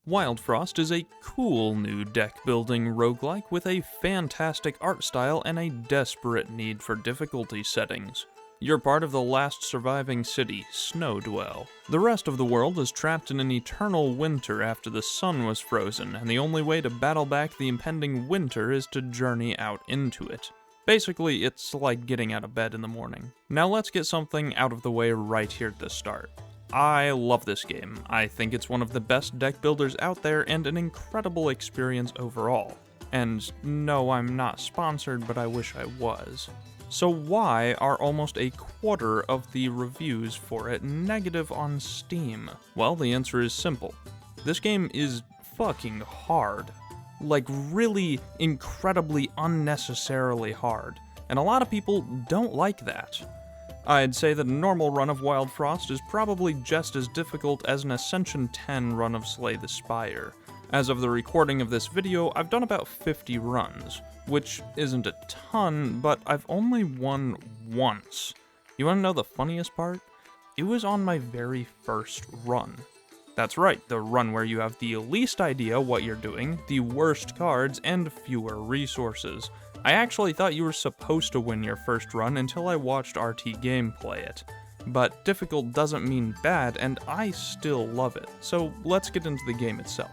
Wildfrost is a cool new deck-building roguelike with a fantastic art style and a desperate need for difficulty settings. You're part of the last surviving city, Snowdwell. The rest of the world is trapped in an eternal winter after the sun was frozen, and the only way to battle back the impending winter is to journey out into it. Basically, it's like getting out of bed in the morning. Now let's get something out of the way right here at the start. I love this game. I think it's one of the best deck builders out there and an incredible experience overall. And no, I'm not sponsored, but I wish I was. So why are almost a quarter of the reviews for it negative on Steam? Well, the answer is simple. This game is fucking hard. Like, really incredibly unnecessarily hard. And a lot of people don't like that. I'd say that a normal run of Wildfrost is probably just as difficult as an Ascension 10 run of Slay the Spire. As of the recording of this video, I've done about 50 runs, which isn't a ton, but I've only won once. You wanna know the funniest part? It was on my very first run. That's right, the run where you have the least idea what you're doing, the worst cards, and fewer resources. I actually thought you were supposed to win your first run until I watched RT Game play it. But difficult doesn't mean bad, and I still love it, so let's get into the game itself.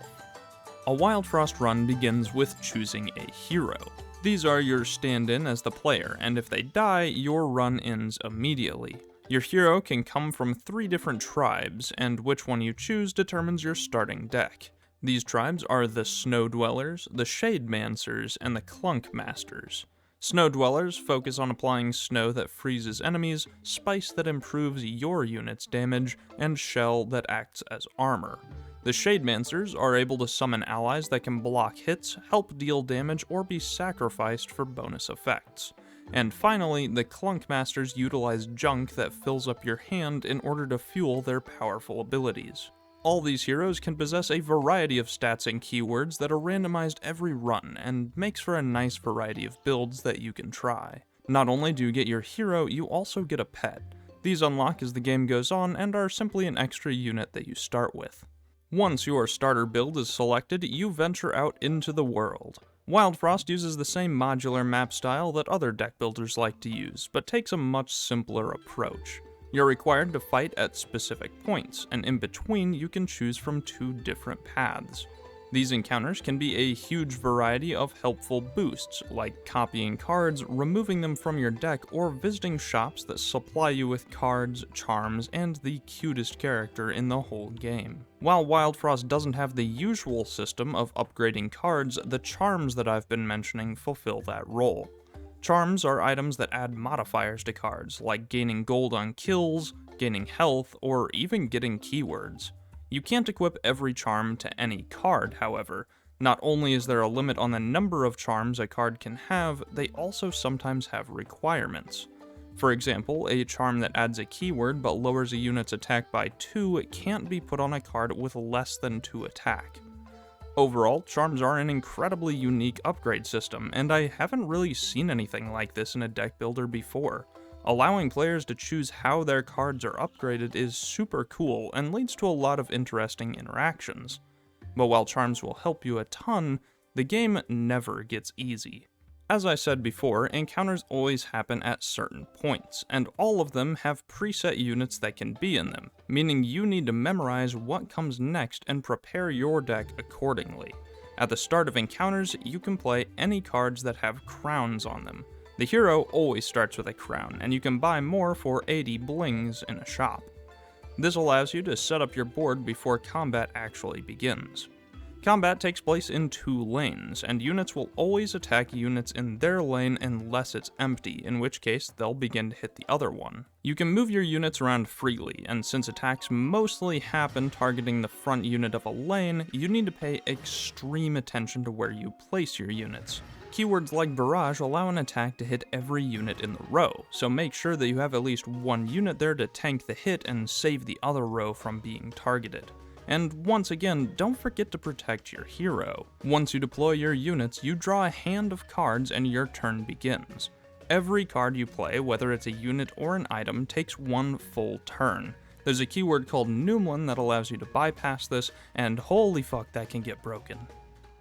A Wildfrost run begins with choosing a hero. These are your stand-in as the player, and if they die, your run ends immediately. Your hero can come from 3 different tribes, and which one you choose determines your starting deck. These tribes are the Snow Dwellers, the Shade Mancers, and the Clunk Masters. Snow Dwellers focus on applying snow that freezes enemies, spice that improves your unit's damage, and shell that acts as armor. The Shade Mancers are able to summon allies that can block hits, help deal damage, or be sacrificed for bonus effects. And finally, the Clunk Masters utilize junk that fills up your hand in order to fuel their powerful abilities. All these heroes can possess a variety of stats and keywords that are randomized every run, and makes for a nice variety of builds that you can try. Not only do you get your hero, you also get a pet. These unlock as the game goes on and are simply an extra unit that you start with. Once your starter build is selected, you venture out into the world. Wildfrost uses the same modular map style that other deck builders like to use, but takes a much simpler approach. You're required to fight at specific points, and in between you can choose from 2 different paths. These encounters can be a huge variety of helpful boosts, like copying cards, removing them from your deck, or visiting shops that supply you with cards, charms, and the cutest character in the whole game. While Wildfrost doesn't have the usual system of upgrading cards, the charms that I've been mentioning fulfill that role. Charms are items that add modifiers to cards, like gaining gold on kills, gaining health, or even getting keywords. You can't equip every charm to any card, however. Not only is there a limit on the number of charms a card can have, they also sometimes have requirements. For example, a charm that adds a keyword but lowers a unit's attack by 2 can't be put on a card with less than 2 attack. Overall, charms are an incredibly unique upgrade system, and I haven't really seen anything like this in a deck builder before. Allowing players to choose how their cards are upgraded is super cool and leads to a lot of interesting interactions. But while charms will help you a ton, the game never gets easy. As I said before, encounters always happen at certain points, and all of them have preset units that can be in them, meaning you need to memorize what comes next and prepare your deck accordingly. At the start of encounters, you can play any cards that have crowns on them. The hero always starts with a crown, and you can buy more for 80 blings in a shop. This allows you to set up your board before combat actually begins. Combat takes place in 2 lanes, and units will always attack units in their lane unless it's empty, in which case they'll begin to hit the other one. You can move your units around freely, and since attacks mostly happen targeting the front unit of a lane, you need to pay extreme attention to where you place your units. Keywords like Barrage allow an attack to hit every unit in the row, so make sure that you have at least 1 unit there to tank the hit and save the other row from being targeted. And once again, don't forget to protect your hero. Once you deploy your units, you draw a hand of cards and your turn begins. Every card you play, whether it's a unit or an item, takes 1 full turn. There's a keyword called Noomlin that allows you to bypass this, and holy fuck, that can get broken.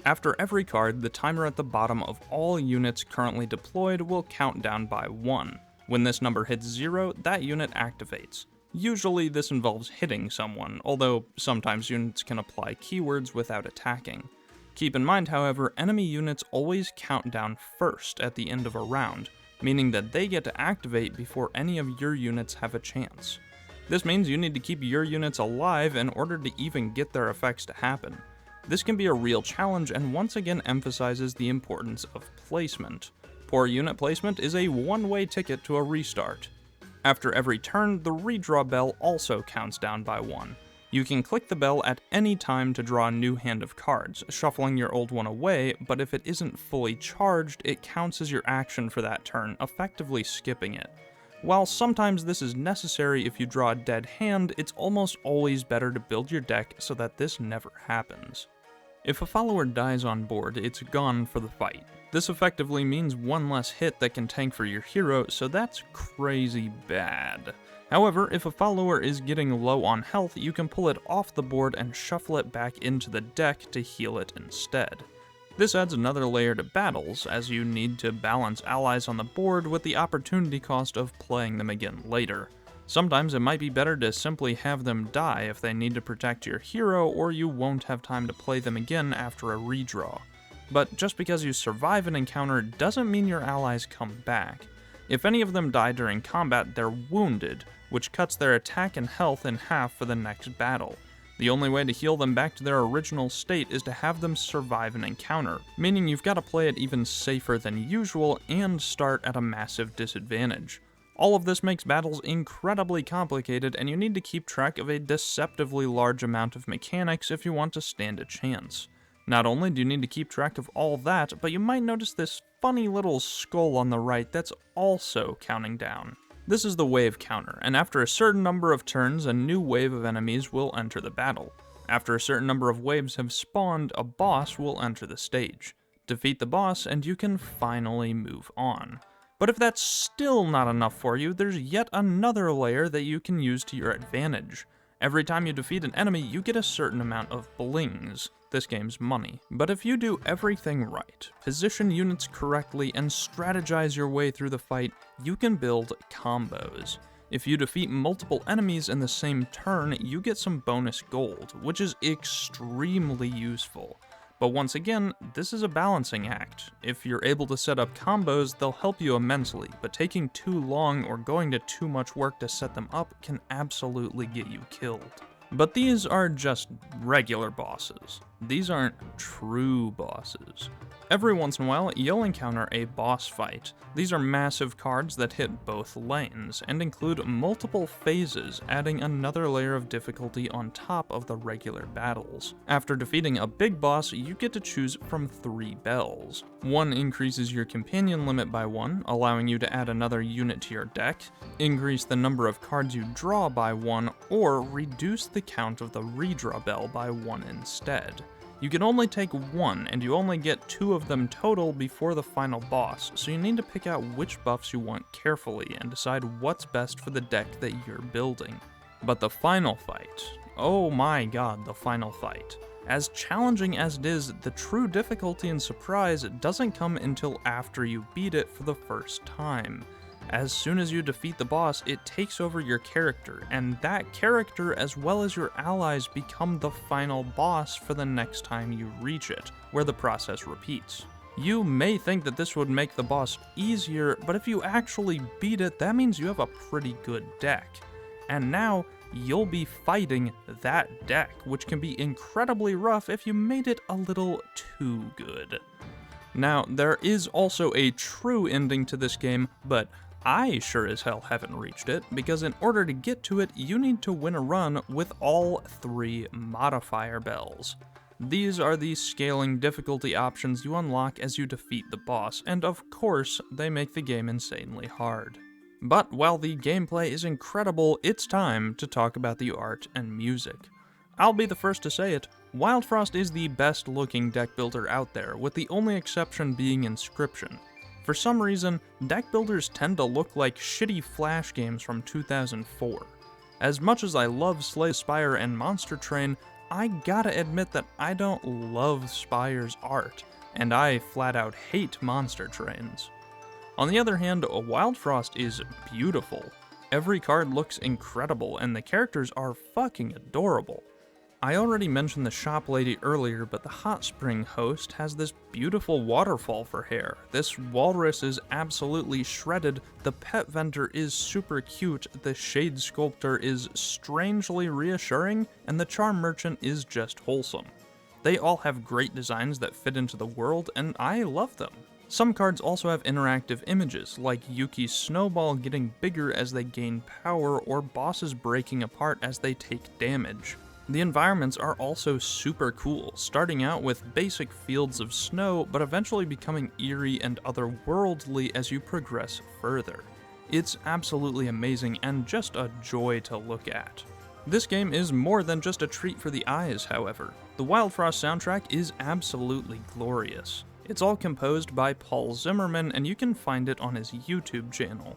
After every card, the timer at the bottom of all units currently deployed will count down by 1. When this number hits 0, that unit activates. Usually this involves hitting someone, although sometimes units can apply keywords without attacking. Keep in mind, however, enemy units always count down first at the end of a round, meaning that they get to activate before any of your units have a chance. This means you need to keep your units alive in order to even get their effects to happen. This can be a real challenge and once again emphasizes the importance of placement. Poor unit placement is a one-way ticket to a restart. After every turn, the redraw bell also counts down by 1. You can click the bell at any time to draw a new hand of cards, shuffling your old one away, but if it isn't fully charged, it counts as your action for that turn, effectively skipping it. While sometimes this is necessary if you draw a dead hand, it's almost always better to build your deck so that this never happens. If a follower dies on board, it's gone for the fight. This effectively means one less hit that can tank for your hero, so that's crazy bad. However, if a follower is getting low on health, you can pull it off the board and shuffle it back into the deck to heal it instead. This adds another layer to battles, as you need to balance allies on the board with the opportunity cost of playing them again later. Sometimes it might be better to simply have them die if they need to protect your hero, or you won't have time to play them again after a redraw. But just because you survive an encounter doesn't mean your allies come back. If any of them die during combat, they're wounded, which cuts their attack and health in half for the next battle. The only way to heal them back to their original state is to have them survive an encounter, meaning you've got to play it even safer than usual and start at a massive disadvantage. All of this makes battles incredibly complicated, and you need to keep track of a deceptively large amount of mechanics if you want to stand a chance. Not only do you need to keep track of all that, but you might notice this funny little skull on the right that's also counting down. This is the wave counter, and after a certain number of turns, a new wave of enemies will enter the battle. After a certain number of waves have spawned, a boss will enter the stage. Defeat the boss, and you can finally move on. But if that's still not enough for you, there's yet another layer that you can use to your advantage. Every time you defeat an enemy, you get a certain amount of blings, this game's money. But if you do everything right, position units correctly, and strategize your way through the fight, you can build combos. If you defeat multiple enemies in the same turn, you get some bonus gold, which is extremely useful. But once again, this is a balancing act. If you're able to set up combos, they'll help you immensely, but taking too long or going to too much work to set them up can absolutely get you killed. But these are just regular bosses. These aren't true bosses. Every once in a while, you'll encounter a boss fight. These are massive cards that hit both lanes, and include multiple phases, adding another layer of difficulty on top of the regular battles. After defeating a big boss, you get to choose from 3 bells. One increases your companion limit by 1, allowing you to add another unit to your deck, increase the number of cards you draw by 1, or reduce the count of the redraw bell by 1 instead. You can only take 1, and you only get 2 of them total before the final boss, so you need to pick out which buffs you want carefully and decide what's best for the deck that you're building. But the final fight, oh my god, the final fight. As challenging as it is, the true difficulty and surprise doesn't come until after you beat it for the first time. As soon as you defeat the boss, it takes over your character, and that character as well as your allies become the final boss for the next time you reach it, where the process repeats. You may think that this would make the boss easier, but if you actually beat it, that means you have a pretty good deck. And now, you'll be fighting that deck, which can be incredibly rough if you made it a little too good. Now, there is also a true ending to this game, but I sure as hell haven't reached it, because in order to get to it, you need to win a run with all 3 modifier bells. These are the scaling difficulty options you unlock as you defeat the boss, and of course, they make the game insanely hard. But while the gameplay is incredible, it's time to talk about the art and music. I'll be the first to say it, Wildfrost is the best looking deck builder out there, with the only exception being Inscription. For some reason, deck builders tend to look like shitty Flash games from 2004. As much as I love Slay Spire and Monster Train, I gotta admit that I don't love Spire's art, and I flat out hate Monster Trains. On the other hand, Wildfrost is beautiful. Every card looks incredible, and the characters are fucking adorable. I already mentioned the shop lady earlier, but the hot spring host has this beautiful waterfall for hair. This walrus is absolutely shredded, the pet vendor is super cute, the shade sculptor is strangely reassuring, and the charm merchant is just wholesome. They all have great designs that fit into the world, and I love them. Some cards also have interactive images, like Yuki's snowball getting bigger as they gain power, or bosses breaking apart as they take damage. The environments are also super cool, starting out with basic fields of snow, but eventually becoming eerie and otherworldly as you progress further. It's absolutely amazing and just a joy to look at. This game is more than just a treat for the eyes, however. The Wildfrost soundtrack is absolutely glorious. It's all composed by Paul Zimmerman, and you can find it on his YouTube channel.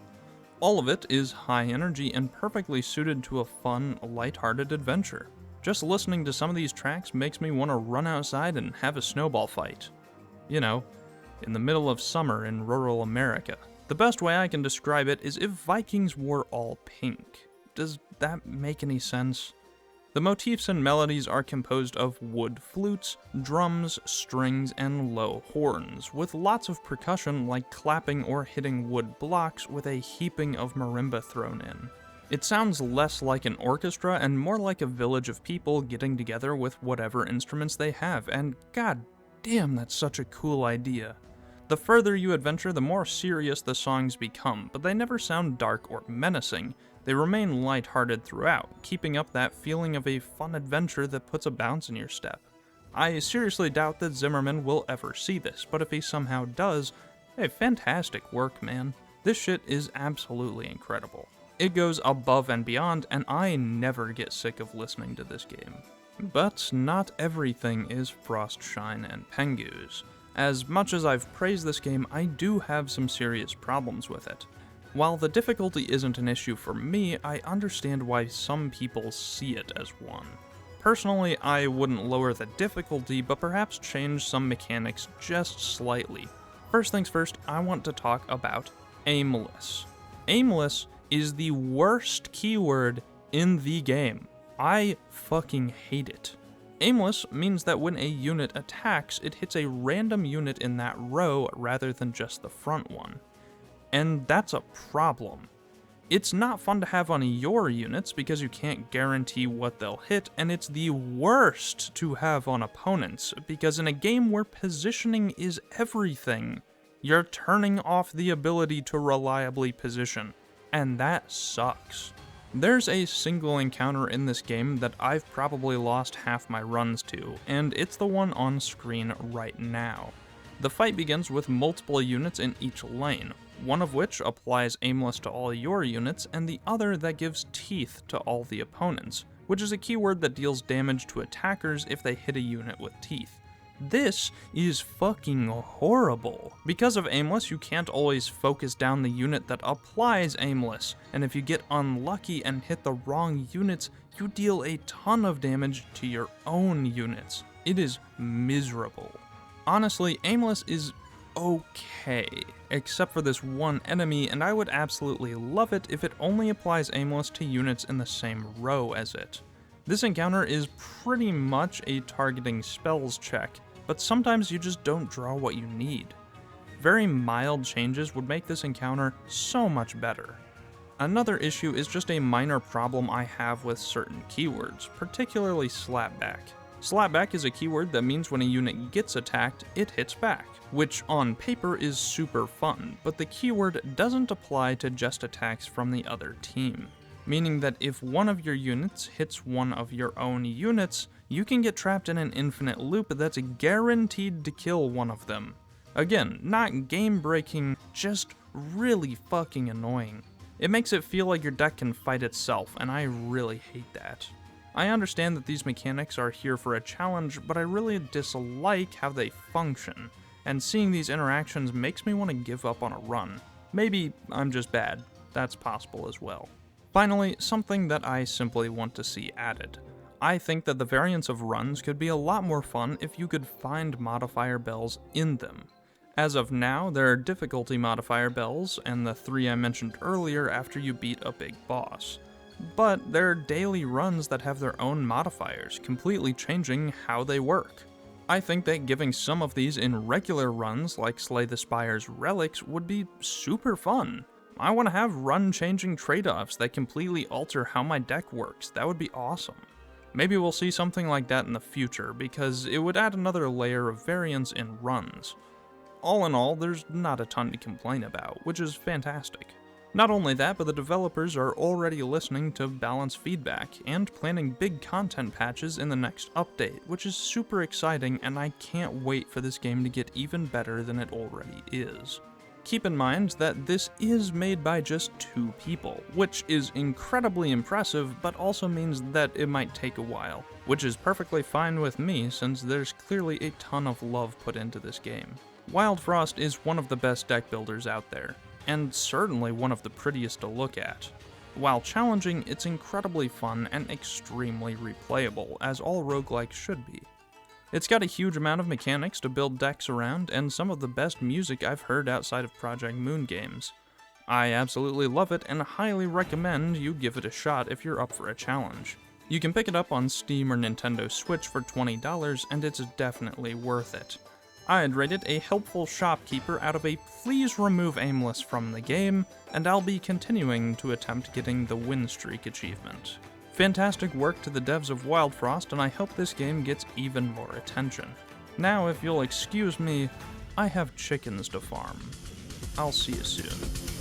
All of it is high energy and perfectly suited to a fun, lighthearted adventure. Just listening to some of these tracks makes me want to run outside and have a snowball fight. You know, in the middle of summer in rural America. The best way I can describe it is if Vikings wore all pink. Does that make any sense? The motifs and melodies are composed of wood flutes, drums, strings, and low horns, with lots of percussion like clapping or hitting wood blocks with a heaping of marimba thrown in. It sounds less like an orchestra and more like a village of people getting together with whatever instruments they have, and god damn, that's such a cool idea. The further you adventure, the more serious the songs become, but they never sound dark or menacing. They remain lighthearted throughout, keeping up that feeling of a fun adventure that puts a bounce in your step. I seriously doubt that Zimmerman will ever see this, but if he somehow does, hey, fantastic work, man. This shit is absolutely incredible. It goes above and beyond, and I never get sick of listening to this game. But not everything is frost, shine, and pengus. As much as I've praised this game, I do have some serious problems with it. While the difficulty isn't an issue for me, I understand why some people see it as one. Personally, I wouldn't lower the difficulty, but perhaps change some mechanics just slightly. First things first, I want to talk about aimless. Aimless is the worst keyword in the game. I fucking hate it. Aimless means that when a unit attacks, it hits a random unit in that row rather than just the front one. And that's a problem. It's not fun to have on your units because you can't guarantee what they'll hit, and it's the worst to have on opponents because in a game where positioning is everything, you're turning off the ability to reliably position. And that sucks. There's a single encounter in this game that I've probably lost half my runs to, and it's the one on screen right now. The fight begins with multiple units in each lane, one of which applies aimless to all your units, and the other that gives teeth to all the opponents, which is a keyword that deals damage to attackers if they hit a unit with teeth. This is fucking horrible. Because of aimless, you can't always focus down the unit that applies aimless, and if you get unlucky and hit the wrong units, you deal a ton of damage to your own units. It is miserable. Honestly, aimless is okay, except for this one enemy, and I would absolutely love it if it only applies aimless to units in the same row as it. This encounter is pretty much a targeting spells check, but sometimes you just don't draw what you need. Very mild changes would make this encounter so much better. Another issue is just a minor problem I have with certain keywords, particularly slapback. Slapback is a keyword that means when a unit gets attacked, it hits back, which on paper is super fun, but the keyword doesn't apply to just attacks from the other team. Meaning that if one of your units hits one of your own units, you can get trapped in an infinite loop that's guaranteed to kill one of them. Again, not game-breaking, just really fucking annoying. It makes it feel like your deck can fight itself, and I really hate that. I understand that these mechanics are here for a challenge, but I really dislike how they function, and seeing these interactions makes me want to give up on a run. Maybe I'm just bad, that's possible as well. Finally, something that I simply want to see added. I think that the variants of runs could be a lot more fun if you could find modifier bells in them. As of now, there are difficulty modifier bells, and the 3 I mentioned earlier after you beat a big boss. But there are daily runs that have their own modifiers, completely changing how they work. I think that giving some of these in regular runs like Slay the Spire's relics would be super fun. I want to have run-changing trade-offs that completely alter how my deck works. That would be awesome. Maybe we'll see something like that in the future, because it would add another layer of variance in runs. All in all, there's not a ton to complain about, which is fantastic. Not only that, but the developers are already listening to balanced feedback, and planning big content patches in the next update, which is super exciting, and I can't wait for this game to get even better than it already is. Keep in mind that this is made by just 2 people, which is incredibly impressive, but also means that it might take a while, which is perfectly fine with me since there's clearly a ton of love put into this game. Wildfrost is one of the best deck builders out there, and certainly one of the prettiest to look at. While challenging, it's incredibly fun and extremely replayable, as all roguelikes should be. It's got a huge amount of mechanics to build decks around, and some of the best music I've heard outside of Project Moon games. I absolutely love it and highly recommend you give it a shot if you're up for a challenge. You can pick it up on Steam or Nintendo Switch for $20, and it's definitely worth it. I'd rate it a helpful shopkeeper out of a please remove aimless from the game, and I'll be continuing to attempt getting the win streak achievement. Fantastic work to the devs of Wildfrost, and I hope this game gets even more attention. Now, if you'll excuse me, I have chickens to farm. I'll see you soon.